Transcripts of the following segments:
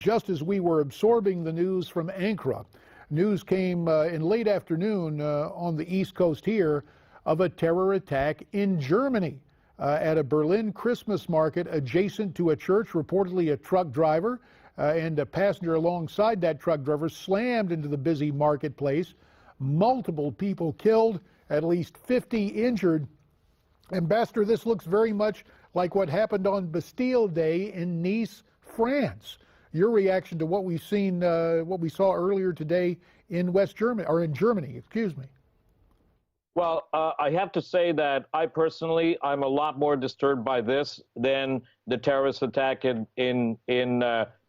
Just as we were absorbing the news from Ankara, news came in late afternoon on the East Coast here of a terror attack in Germany at a Berlin Christmas market adjacent to a church. Reportedly, a truck driver and a passenger alongside that truck driver slammed into the busy marketplace. Multiple people killed, at least 50 injured. Ambassador, this looks very much like what happened on Bastille Day in Nice, France. Your reaction to what we've seen, what we saw earlier today in West Germany, or in Germany, excuse me. Well, I have to say that I'm a lot more disturbed by this than the terrorist attack in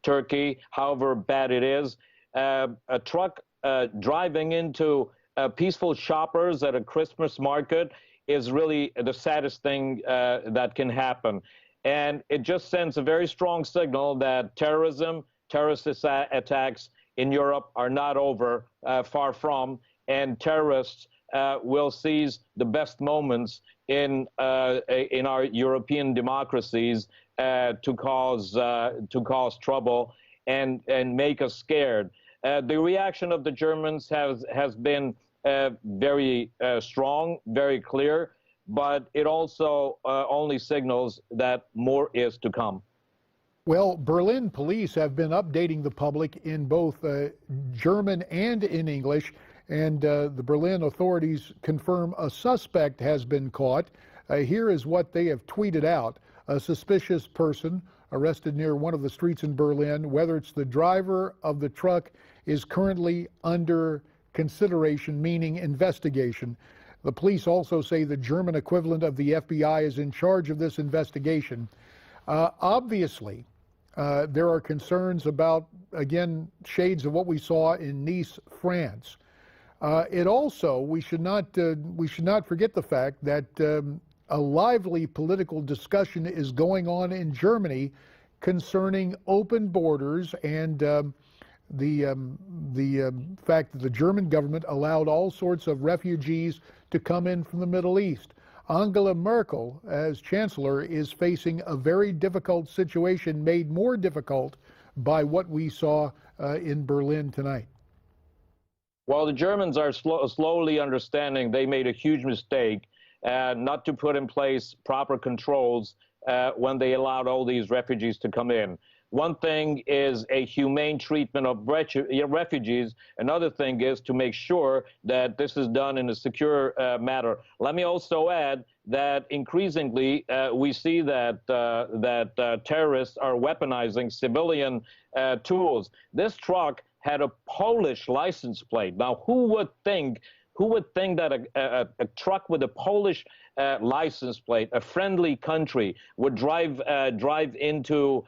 Turkey, however bad it is. A truck driving into peaceful shoppers at a Christmas market is really the saddest thing that can happen. And it just sends a very strong signal that terrorist attacks in Europe are not over, far from, and terrorists will seize the best moments in our European democracies to cause trouble and make us scared. The reaction of the Germans has been very strong, very clear, but it also only signals that more is to come. Well, Berlin police have been updating the public in both German and in English, and the Berlin authorities confirm a suspect has been caught. Here is what they have tweeted out. A suspicious person arrested near one of the streets in Berlin. Whether it's the driver of the truck is currently under consideration, meaning investigation. The police also say the German equivalent of the FBI is in charge of this investigation. Obviously, there are concerns about, again, shades of what we saw in Nice, France. We should not forget the fact that a lively political discussion is going on in Germany concerning open borders and the fact that the German government allowed all sorts of refugees to come in from the Middle East. Angela Merkel, as chancellor, is facing a very difficult situation, made more difficult by what we saw in Berlin tonight. Well, the Germans are slowly understanding they made a huge mistake not to put in place proper controls when they allowed all these refugees to come in. One thing is a humane treatment of refugees. Another thing is to make sure that this is done in a secure manner. Let me also add that increasingly we see that terrorists are weaponizing civilian tools. This truck had a Polish license plate. Now, who would think that a truck with a Polish license plate, a friendly country, would drive into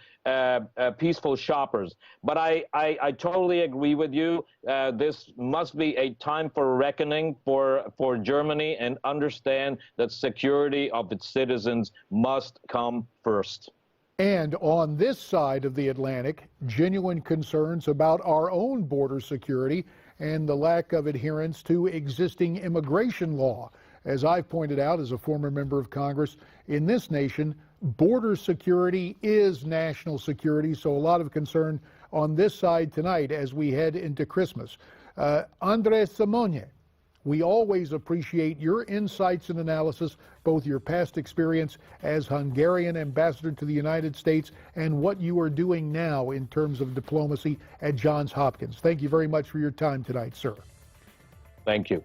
peaceful shoppers? But I totally agree with you. This must be a time for reckoning for Germany, and understand that security of its citizens must come first. And on this side of the Atlantic, genuine concerns about our own border security and the lack of adherence to existing immigration law. As I've pointed out as a former member of Congress, in this nation, border security is national security, so a lot of concern on this side tonight as we head into Christmas. Andras Simonyi, we always appreciate your insights and analysis, both your past experience as Hungarian ambassador to the United States and what you are doing now in terms of diplomacy at Johns Hopkins. Thank you very much for your time tonight, sir. Thank you.